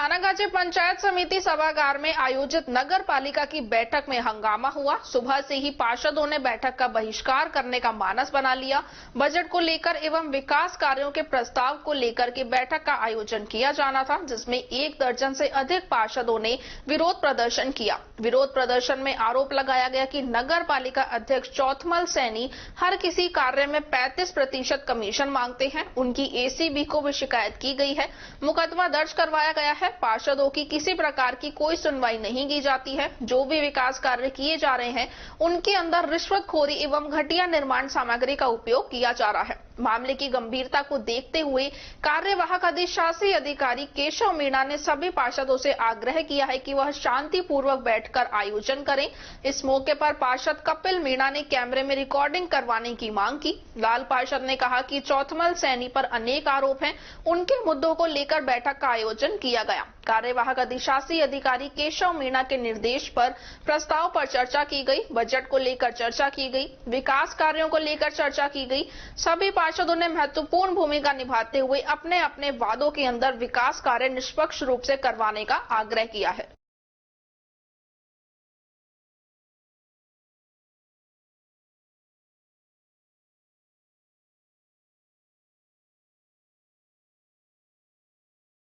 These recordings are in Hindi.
थानागाजी पंचायत समिति सभागार में आयोजित नगर पालिका की बैठक में हंगामा हुआ। सुबह से ही पार्षदों ने बैठक का बहिष्कार करने का मानस बना लिया। बजट को लेकर एवं विकास कार्यों के प्रस्ताव को लेकर के बैठक का आयोजन किया जाना था, जिसमें 1 दर्जन से अधिक पार्षदों ने विरोध प्रदर्शन किया। विरोध प्रदर्शन में आरोप लगाया गया कि नगर पालिका अध्यक्ष चौथमल सैनी हर किसी कार्य में 35% कमीशन मांगते हैं। उनकी एसीबी को भी शिकायत की गई है, मुकदमा दर्ज करवाया गया है। पार्षदों की किसी प्रकार की कोई सुनवाई नहीं की जाती है। जो भी विकास कार्य किए जा रहे हैं उनके अंदर रिश्वतखोरी एवं घटिया निर्माण सामग्री का उपयोग किया जा रहा है। मामले की गंभीरता को देखते हुए कार्यवाहक अधिशासी अधिकारी केशव मीणा ने सभी पार्षदों से आग्रह किया है कि वह शांतिपूर्वक बैठकर आयोजन करें। इस मौके पर पार्षद कपिल मीणा ने कैमरे में रिकॉर्डिंग करवाने की मांग की। लाल पार्षद ने कहा कि चौथमल सैनी पर अनेक आरोप हैं, उनके मुद्दों को लेकर बैठक का आयोजन किया गया। कार्यवाहक अधिशासी अधिकारी केशव मीणा के निर्देश पर प्रस्ताव पर चर्चा की गई, बजट को लेकर चर्चा की गई, विकास कार्यों को लेकर चर्चा की गई। सभी पार्षदों ने महत्वपूर्ण भूमिका निभाते हुए अपने अपने वादों के अंदर विकास कार्य निष्पक्ष रूप से करवाने का आग्रह किया है।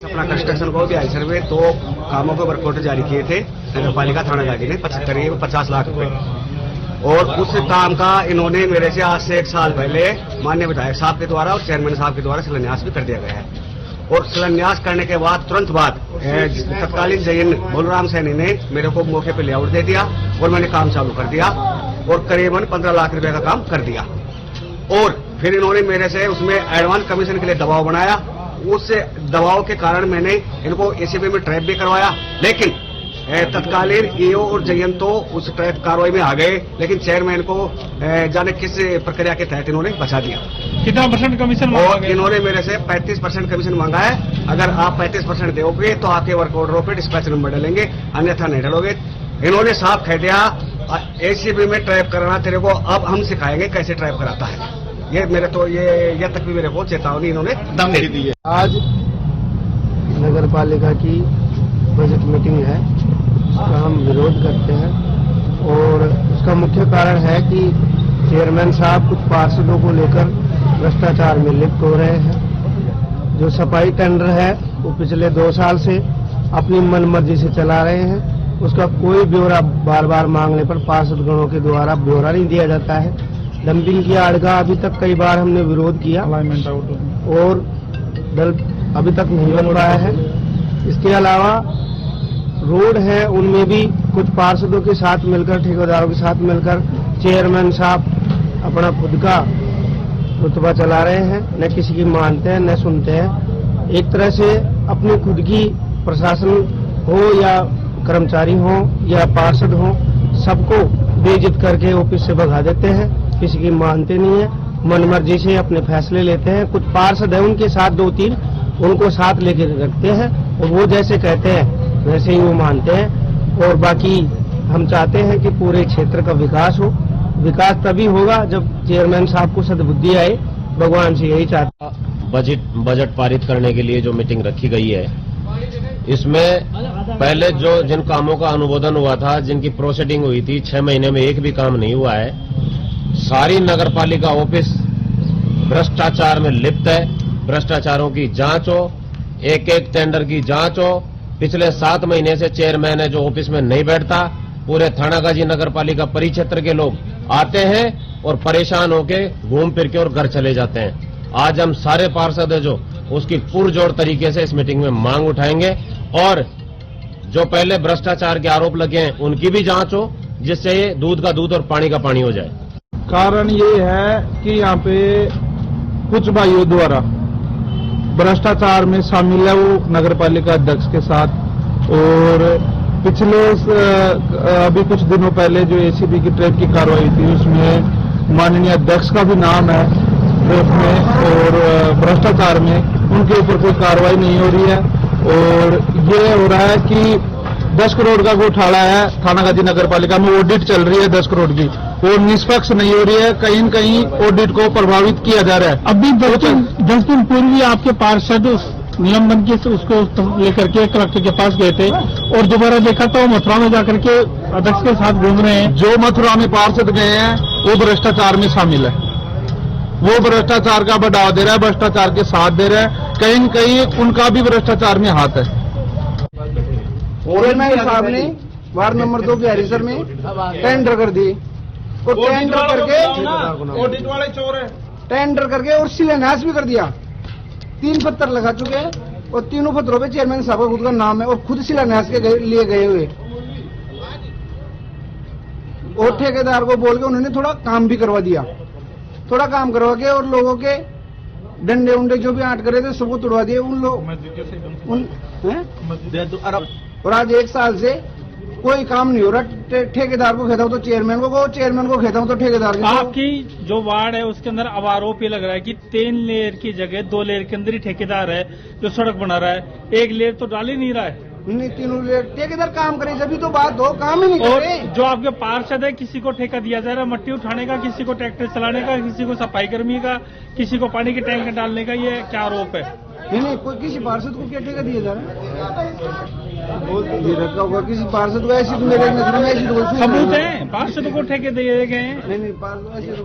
अपना कंस्ट्रक्शन को भी आई सर्वे 2 कामों के वर्क ऑर्डर जारी किए थे नगर पालिका थानागाजी ने 50 लाख रुपए, और उस काम का इन्होंने मेरे से आज से 1 साल पहले माननीय विधायक साहब के द्वारा और चेयरमैन साहब के द्वारा शिलान्यास भी कर दिया गया है। और शिलान्यास करने के बाद तुरंत बाद तत्कालीन जयन बलराम सैनी ने मेरे को मौके पर लेआउट दे दिया और मैंने काम चालू कर दिया और करीबन 15 लाख रुपए का काम कर दिया। और फिर इन्होंने मेरे से उसमें एडवांस कमीशन के लिए दबाव बनाया। उस दबाव के कारण मैंने इनको एसीबी में ट्रैप भी करवाया, लेकिन तत्कालीन ईओ और जयंत तो उस ट्रैप कार्रवाई में आ गए, लेकिन चेयरमैन को जाने किस प्रक्रिया के तहत इन्होंने बचा दिया। कितना % कमीशन मांगा? इन्होंने मेरे से 35% कमीशन मांगा है। अगर आप 35% दोगे तो आपके वर्क ऑर्डरों पे डिस्पैच नंबर डालेंगे, अन्यथा नहीं डालोगे। इन्होंने साफ कह दिया एसीबी में ट्रैप कराना तेरे को अब हम सिखाएंगे कैसे ट्रैप कराता है। ये मेरे तो ये तक भी मेरे को चेतावनी इन्होंने दे दी है। आज नगर पालिका की बजट मीटिंग है, उसका हम विरोध करते हैं और उसका मुख्य कारण है कि चेयरमैन साहब कुछ पार्षदों को लेकर भ्रष्टाचार में लिप्त हो रहे हैं। जो सफाई टेंडर है वो पिछले 2 साल से अपनी मनमर्जी से चला रहे हैं। उसका कोई ब्यौरा बार बार मांगने पर पार्षदगणों के द्वारा ब्यौरा नहीं दिया जाता है। डंपिंग की आड़ का अभी तक कई बार हमने विरोध किया और दल अभी तक नहीं बन पाया है। इसके अलावा रोड है, उनमें भी कुछ पार्षदों के साथ मिलकर, ठेकेदारों के साथ मिलकर चेयरमैन साहब अपना खुद का रुतबा चला रहे हैं, न किसी की मानते हैं न सुनते हैं। एक तरह से अपनी खुद की प्रशासन हो या कर्मचारी हो या पार्षद हो, सबको बेइज्जत करके ऑफिस से भगा देते हैं। किसी की मानते नहीं है, मनमर्जी से अपने फैसले लेते हैं। कुछ पार्षद है उनके साथ 2-3 उनको साथ लेके रखते हैं और वो जैसे कहते हैं वैसे ही वो मानते हैं। और बाकी हम चाहते हैं कि पूरे क्षेत्र का विकास हो। विकास तभी होगा जब चेयरमैन साहब को सद्बुद्धि आए, भगवान से यही चाहता। बजट पारित करने के लिए जो मीटिंग रखी गई है, इसमें पहले जिन कामों का अनुमोदन हुआ था, जिनकी प्रोसीडिंग हुई थी, 6 महीने में एक भी काम नहीं हुआ है। सारी नगर पालिका ऑफिस भ्रष्टाचार में लिप्त है। भ्रष्टाचारों की जांच हो, एक टेंडर की जांच हो। पिछले 7 महीने से चेयरमैन है जो ऑफिस में नहीं बैठता। पूरे थानागाजी नगर पालिका परिक्षेत्र के लोग आते हैं और परेशान होके घूम फिर के और घर चले जाते हैं। आज हम सारे पार्षद है जो उसकी पुरजोर तरीके से इस मीटिंग में मांग उठाएंगे और जो पहले भ्रष्टाचार के आरोप लगे हैं उनकी भी जांच हो, जिससे ये दूध का दूध और पानी का पानी हो जाए। कारण ये है कि यहाँ पे कुछ भाइयों द्वारा भ्रष्टाचार में शामिल है वो नगर पालिका अध्यक्ष के साथ। और पिछले अभी कुछ दिनों पहले जो एसीबी की ट्रैप की कार्रवाई थी, उसमें माननीय अध्यक्ष का भी नाम है ट्रैप में, और भ्रष्टाचार में उनके ऊपर कोई कार्रवाई नहीं हो रही है। और ये हो रहा है कि 10 करोड़ का घोटाला है थानागाजी नगर पालिका में, ऑडिट चल रही है 10 करोड़ की, वो निष्पक्ष नहीं हो रही है। कहीं न कहीं ऑडिट को प्रभावित किया जा रहा है। अभी 10 दिन पूर्व आपके पार्षद नियम बन के उसको लेकर के कलेक्टर के पास गए थे और दोबारा देखा तो मथुरा में जाकर के अध्यक्ष के साथ घूम रहे हैं। जो मथुरा में पार्षद गए हैं वो भ्रष्टाचार में शामिल है, वो भ्रष्टाचार का बढ़ावा दे रहा है, भ्रष्टाचार के साथ दे रहा है, कहीं न कहीं उनका भी भ्रष्टाचार में हाथ है। चेयरमैन साहब ने वार्ड नंबर 2 के हरिसर में टेंडर कर दिए और टेंडर करके ऑडिट वाले चोर है। टेंडर करके और शिलान्यास भी कर दिया। 3 पत्थर लगा चुके हैं और तीनों पत्थरों पे चेयरमैन साहब का खुद का नाम है और खुद शिलान्यास के लिए गए हुए और ठेकेदार को बोल के उन्होंने थोड़ा काम भी करवा दिया, थोड़ा काम करवा के और लोगों के डंडे उंडे जो भी आट करे थे सबको तोड़वा दिए उन लोग और आज 1 साल से कोई काम नहीं हो रहा। ठेकेदार को कहता हूँ तो चेयरमैन को, चेयरमैन को कहता हूँ तो ठेकेदार को। आपकी जो वार्ड है उसके अंदर अब आरोप ये लग रहा है कि 3 लेयर की जगह 2 लेयर के अंदर ही ठेकेदार है जो सड़क बना रहा है, 1 लेयर तो डाल ही नहीं रहा है। नहीं, 3 लेयर ठेकेदार काम करे जब तो बात हो, काम ही नहीं कर और रहे। जो आपके पार्षद है किसी को ठेका दिया जा रहा है मट्टी उठाने का, किसी को ट्रैक्टर चलाने का, किसी को सफाई कर्मी का, किसी को पानी के टैंक डालने का, ये क्या आरोप है? नहीं, कोई किसी पार्षद को क्या ठेका दिया जा रहा है? ये रखा होगा किसी पार्षद को, ऐसी तो मेरे नजर में ऐसी तो सबूत है पार्षद को ठेके दिए गए हैं। नहीं, पार्षद ऐसी